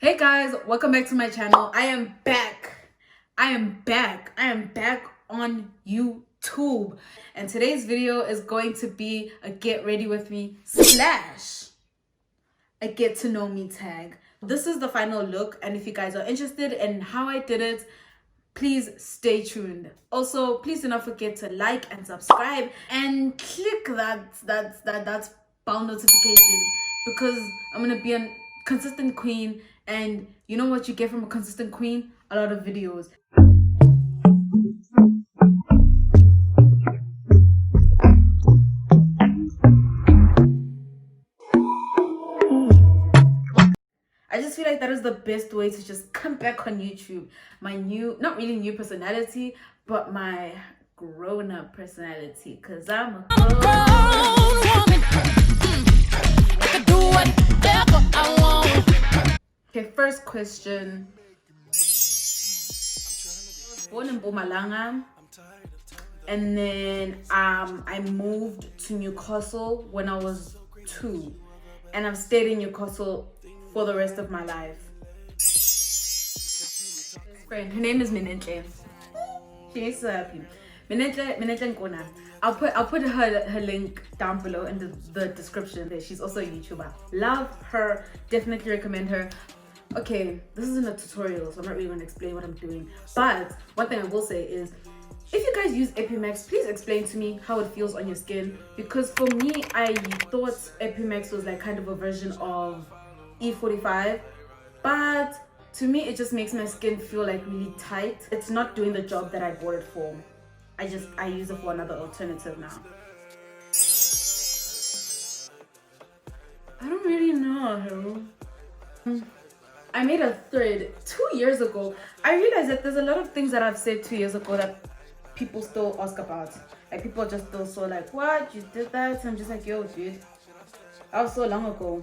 Hey guys, welcome back to my channel. I am back on YouTube, and today's video is going to be a get ready with me slash a get to know me tag. This is the final look, and if you guys are interested in how I did it, please stay tuned. Also, please do not forget to like and subscribe and click that bell notification, because I'm gonna be a consistent queen, and you know what you get from a consistent queen? A lot of videos. I just feel like that is the best way to just come back on YouTube. My new, not really new personality, but my grown-up personality, because I'm a grown woman. I can do whatever I want. Okay, first question. I was born in Mpumalanga, and then I moved to Newcastle when I was 2, and I've stayed in Newcastle for the rest of my life. Friend, her name is Minenhle. She needs to help you. Minenhle Nkona. I'll put her link down below in the description there. She's also a YouTuber. Love her. Definitely recommend her. Okay, this isn't a tutorial, so I'm not really going to explain what I'm doing. But one thing I will say is, if you guys use Epimax, please explain to me how it feels on your skin. Because for me, I thought Epimax was like kind of a version of E45, but to me it just makes my skin feel like really tight. It's not doing the job that I bought it for. I use it for another alternative now. I don't really know. I made a thread 2 years ago. I realized that there's a lot of things that I've said 2 years ago that people still ask about. Like, people just still so like, what, you did that? And I'm just like, yo dude, that was so long ago.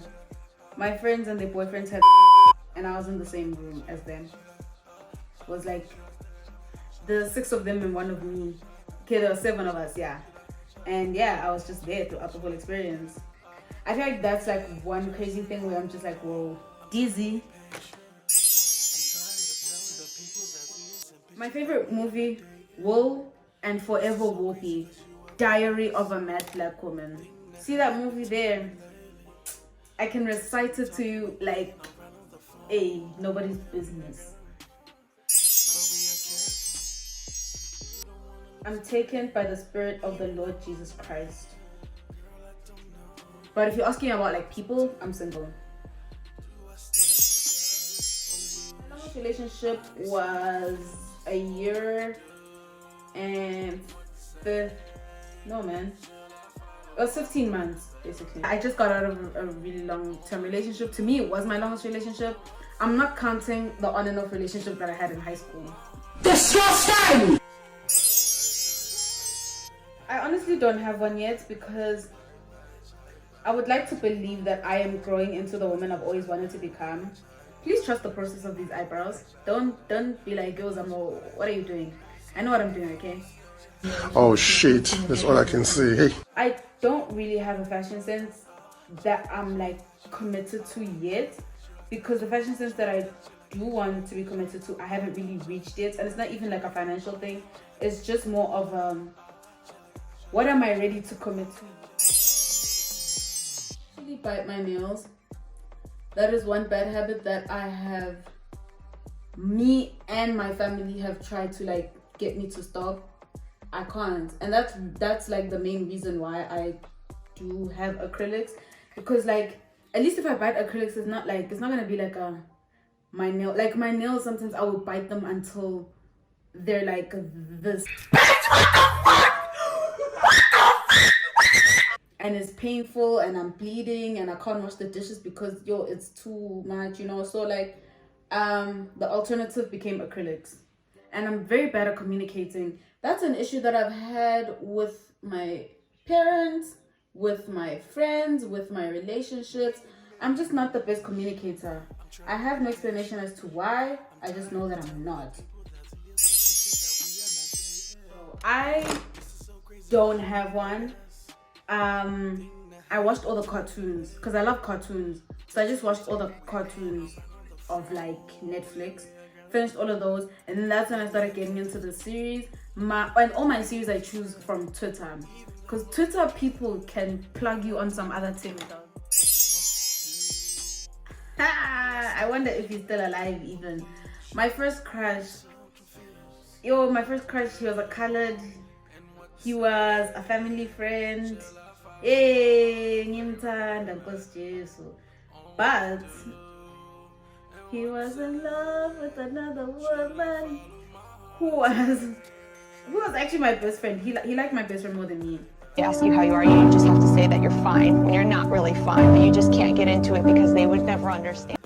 My friends and their boyfriends had and I was in the same room as them. It was like the 6 of them and 1 of me. Okay, there were 7 of us, yeah. And yeah, I was just there throughout the whole experience. I feel like that's like one crazy thing where I'm just like, whoa, dizzy. My favorite movie will and forever will be Diary of a Mad Black Woman. See that movie there? I can recite it to you like nobody's business. I'm taken by the Spirit of the Lord Jesus Christ. But if you're asking about like people, I'm single. My longest relationship was a year and it was 15 months basically. I just got out of a really long-term relationship. To me, it was my longest relationship. I'm not counting the on and off relationship that I had in high school. Disgusting! I honestly don't have one yet, because I would like to believe that I am growing into the woman I've always wanted to become. Please trust the process of these eyebrows. Don't be like, girls, what are you doing? I know what I'm doing, okay? Oh shit, that's all I can say. Hey, I don't really have a fashion sense that I'm like committed to yet, because the fashion sense that I do want to be committed to, I haven't really reached yet. And it's not even like a financial thing. It's just more of what am I ready to commit to? I really bite my nails. That is one bad habit that me and my family have tried to like get me to stop. I can't, and that's like the main reason why I do have acrylics, because like at least if I bite acrylics, it's not gonna be like my nails. Sometimes I will bite them until they're like this, and it's painful, and I'm bleeding, and I can't wash the dishes because it's too much, you know. So like the alternative became acrylics, and I'm very bad at communicating. That's an issue that I've had with my parents, with my friends, with my relationships. I'm just not the best communicator. I have no explanation as to why. I just know that I'm not. So I don't have one. I watched all the cartoons because I love cartoons. So I just watched all the cartoons of like Netflix. Finished all of those, and then that's when I started getting into the series. And all my series I choose from Twitter, because Twitter people can plug you on some other thing. I wonder if he's still alive even. My first crush, he was a colored. He was a family friend. Hey, ngimthanda Nkosi Jesu. But he was in love with another woman who was actually my best friend. He liked my best friend more than me. They ask you how you are, you just have to say that you're fine when you're not really fine, but you just can't get into it because they would never understand.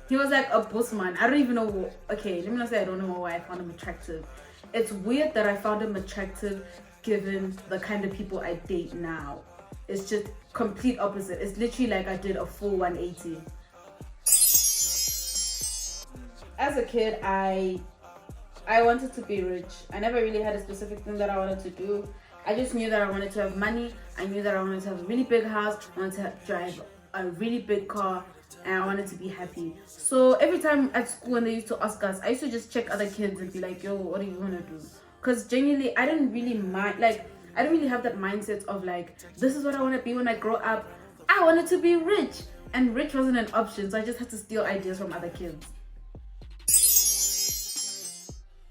He was like a bossman. I don't even know. Okay, let me not say I don't know why I found him attractive. It's weird that I found him attractive given the kind of people I date now. It's just complete opposite. It's literally like I did a full 180. As a kid, I wanted to be rich. I never really had a specific thing that I wanted to do. I just knew that I wanted to have money. I knew that I wanted to have a really big house. I wanted to drive a really big car, and I wanted to be happy. So every time at school when they used to ask us, I used to just check other kids and be like, yo, what do you want to do? Because genuinely, I didn't really mind, like, I didn't really have that mindset of like, this is what I want to be when I grow up. I wanted to be rich, and rich wasn't an option, so I just had to steal ideas from other kids.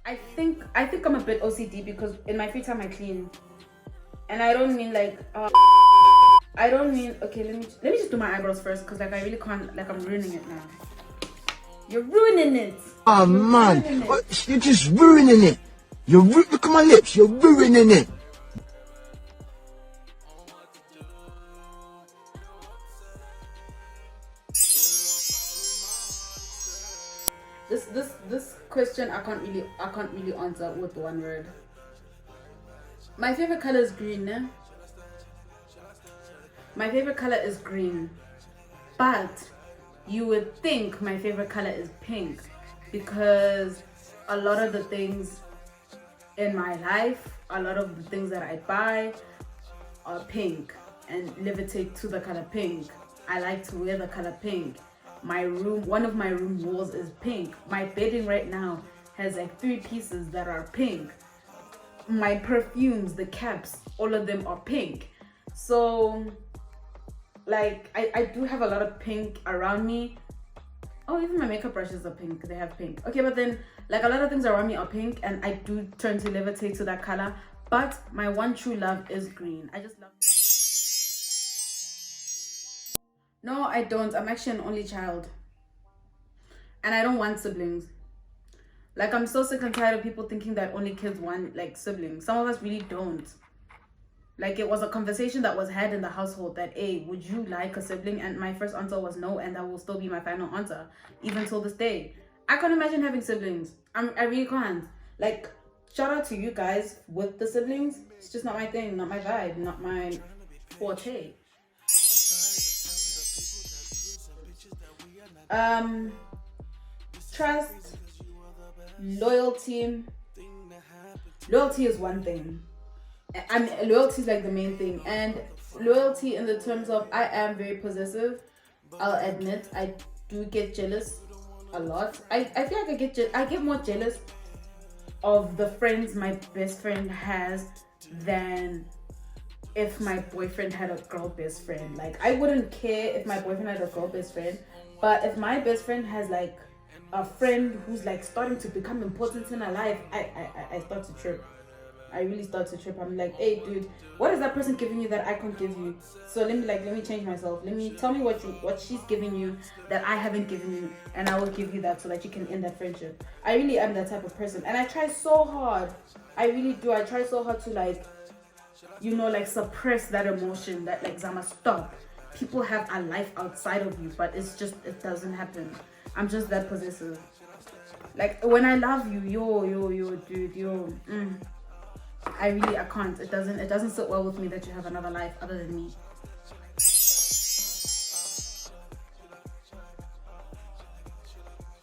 I think I'm a bit OCD because in my free time I clean, and I don't mean like I don't mean, okay, let me just do my eyebrows first, because like I really can't, like I'm ruining it now. You're ruining it. Oh man, you're just ruining it. Look at my lips, you're ruining it. This question I can't really answer with one word. My favorite color is green, eh? My favorite color is green, but you would think my favorite color is pink, because a lot of the things in my life, a lot of the things that I buy are pink and levitate to the color pink. I like to wear the color pink. My room, one of my room walls is pink. My bedding right now has like 3 pieces that are pink. My perfumes, the caps, all of them are pink. So like I do have a lot of pink around me. Oh, even my makeup brushes are pink. They have pink. Okay, but then like a lot of things around me are pink, and I do turn to levitate to that color. But my one true love is green. I just love. No, I don't. I'm actually an only child, and I don't want siblings. Like, I'm so sick and tired of people thinking that only kids want like siblings. Some of us really don't. Like, it was a conversation that was had in the household that, hey, would you like a sibling? And my first answer was no, and that will still be my final answer, even till this day. I can't imagine having siblings. I really can't. Like, shout out to you guys with the siblings. It's just not my thing, not my vibe, not my forte. Trust, loyalty. Loyalty is one thing. I mean, loyalty is like the main thing, and loyalty in the terms of I am very possessive. I'll admit I do get jealous a lot. I feel like I get more jealous of the friends my best friend has than if my boyfriend had a girl best friend. Like, I wouldn't care if my boyfriend had a girl best friend, but if my best friend has like a friend who's like starting to become important in her life, I start to trip. I really start to trip. I'm like, hey dude, what is that person giving you that I can't give you? So let me change myself. Tell me what she's giving you that I haven't given you, and I will give you that so that you can end that friendship. I really am that type of person, and I try so hard. I really do. I try so hard to like, you know, like suppress that emotion, that like Zama, stop. People have a life outside of you, but it doesn't happen. I'm just that possessive. Like, when I love you, yo, dude, I can't. It doesn't sit well with me that you have another life other than me.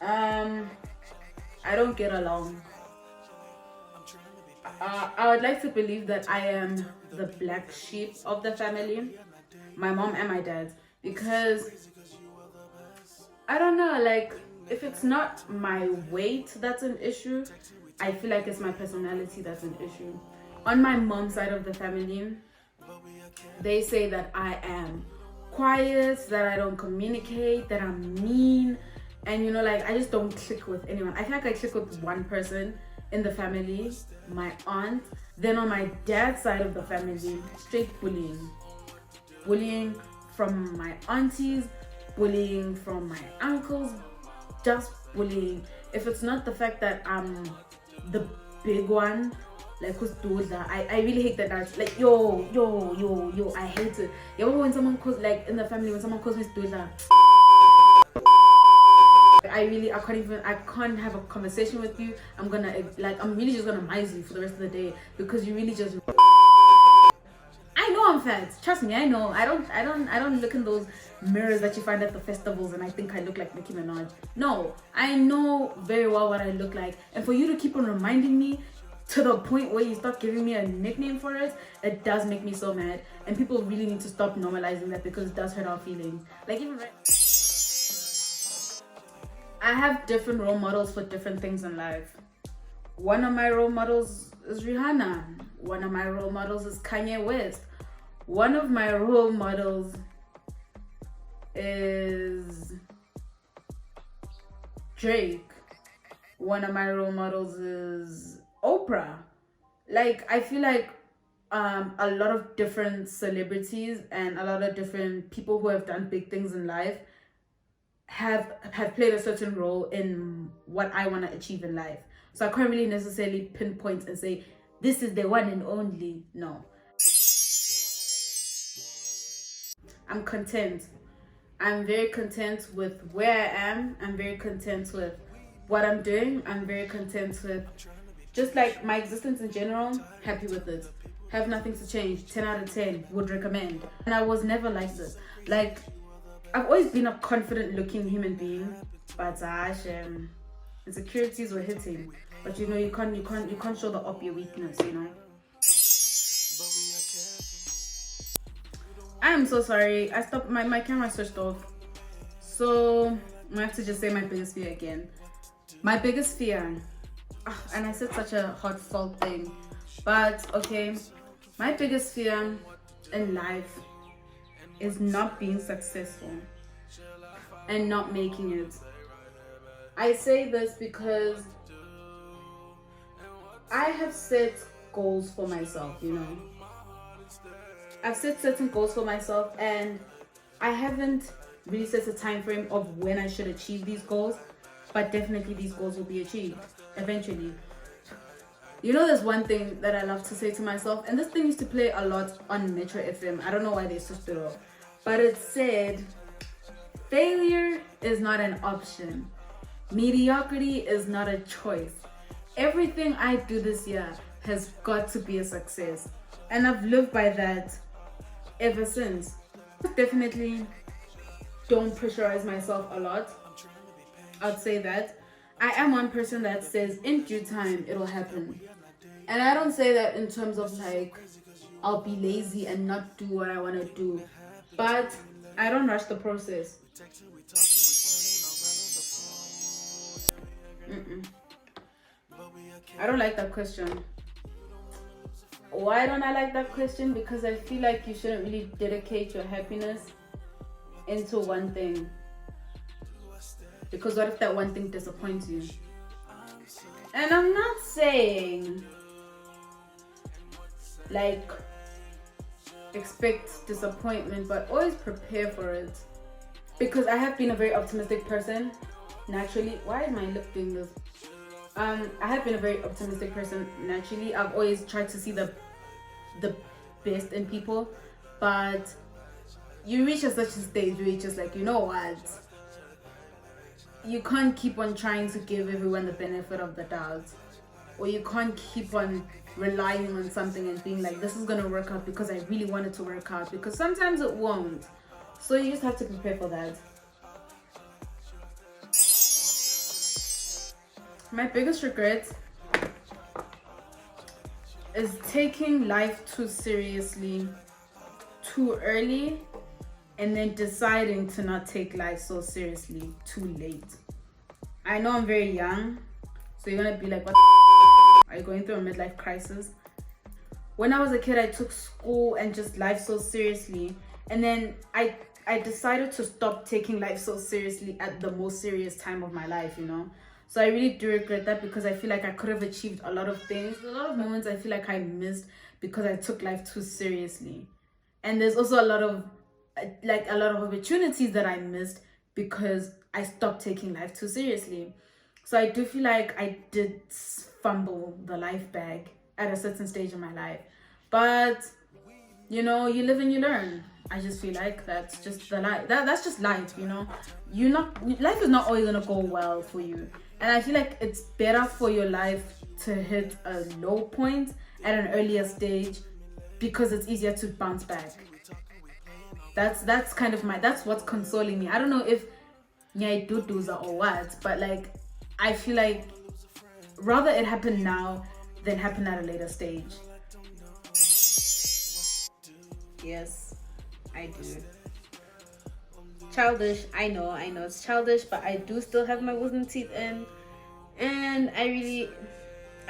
I don't get along. I would like to believe that I am the black sheep of the family, my mom and my dad, because I don't know, like, if it's not my weight that's an issue, I feel like it's my personality that's an issue. On my mom's side of the family, they say that I am quiet, that I don't communicate, that I'm mean, and you know, like, I just don't click with anyone. I think I click with one person in the family, my aunt. Then on my dad's side of the family, straight bullying from my aunties, bullying from my uncles, just bullying. If it's not the fact that I'm the big one, like who's Doda, I really hate that. That's like yo, I hate it. You know when someone calls, like in the family, when someone calls me Doda, I can't have a conversation with you. I'm really just gonna mize you for the rest of the day because you really just. I know I'm fat. Trust me, I know. I don't look in those mirrors that you find at the festivals and I think I look like Nicki Minaj. No, I know very well what I look like. And for you to keep on reminding me to the point where you start giving me a nickname for it, it does make me so mad. And people really need to stop normalizing that because it does hurt our feelings. Like even I have different role models for different things in life. One of my role models is Rihanna. One of my role models is Kanye West. One of my role models is Drake. One of my role models is Oprah. Like, I feel like a lot of different celebrities and a lot of different people who have done big things in life have played a certain role in what I want to achieve in life. So I can't really necessarily pinpoint and say, this is the one and only. No. I'm content. I'm very content with where I am. I'm very content with what I'm doing. I'm very content with just like my existence in general. Happy with it. Have nothing to change. 10 out of 10. Would recommend. And I was never like this. Like, I've always been a confident looking human being, but insecurities were hitting. But you know, you can't show the obvious weakness, you know. I am so sorry. I stopped my camera switched off. So I have to just say my biggest fear again. My biggest fear, and I said such a heartfelt thing, but okay, my biggest fear in life is not being successful and not making it. I say this because I have set goals for myself, you know. I've set certain goals for myself and I haven't really set a time frame of when I should achieve these goals, but definitely these goals will be achieved eventually. You know, there's one thing that I love to say to myself, and this thing used to play a lot on Metro FM. I don't know why they switched it off, but it said, failure is not an option. Mediocrity is not a choice. Everything I do this year has got to be a success. And I've lived by that ever since. Definitely don't pressurize myself a lot. I'd say that. I am one person that says in due time it'll happen. And I don't say that in terms of like I'll be lazy and not do what I want to do. But I don't rush the process. I don't like that question. Why don't I like that question? Because I feel like you shouldn't really dedicate your happiness into one thing. Because what if that one thing disappoints you? And I'm not saying like expect disappointment, but always prepare for it. Because I have been a very optimistic person naturally. Why is my lip doing this? I have been a very optimistic person naturally. I've always tried to see the best in people, but you reach a such a stage where you're just like, you know what? You can't keep on trying to give everyone the benefit of the doubt, or you can't keep on relying on something and being like, this is gonna work out because I really want it to work out, because sometimes it won't. So you just have to prepare for that. My biggest regret is taking life too seriously too early and then deciding to not take life so seriously too late. I know I'm very young, so you're gonna be like, what are you going through a midlife crisis? When I was a kid, I took school and just life so seriously, and then I decided to stop taking life so seriously at the most serious time of my life, you know. So I really do regret that, because I feel like I could have achieved a lot of things. A lot of moments I feel like I missed because I took life too seriously. And there's also a lot of opportunities that I missed because I stopped taking life too seriously. So I do feel like I did fumble the life bag at a certain stage in my life. But you know, you live and you learn. I just feel like that's just the life. That's just life, you know. Life is not always gonna go well for you. And I feel like it's better for your life to hit a low point at an earlier stage, because it's easier to bounce back. That's kind of that's what's consoling me. I don't know if nyai duduza or what, but like I feel like rather it happen now than happen at a later stage. Yes, I do. Childish, I know it's childish, but I do still have my wisdom teeth in, and I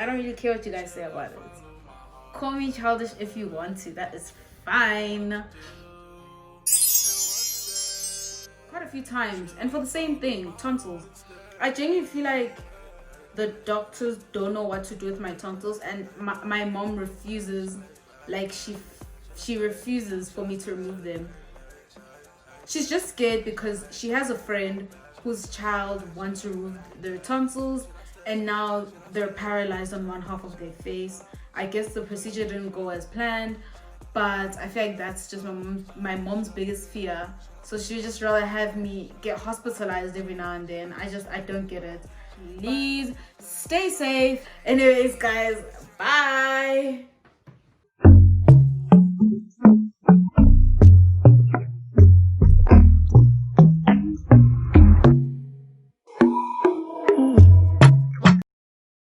don't really care what you guys say about it. Call me childish if you want to, that is fine. Quite a few times, and for the same thing, tonsils. I genuinely feel like the doctors don't know what to do with my tonsils, and my mom refuses, like she refuses for me to remove them. She's just scared because she has a friend whose child wants to remove their tonsils, and now they're paralyzed on one half of their face. I guess the procedure didn't go as planned, but I feel like that's just my mom's biggest fear. So she would just rather have me get hospitalized every now and then. I don't get it. Please stay safe. Anyways, guys, bye.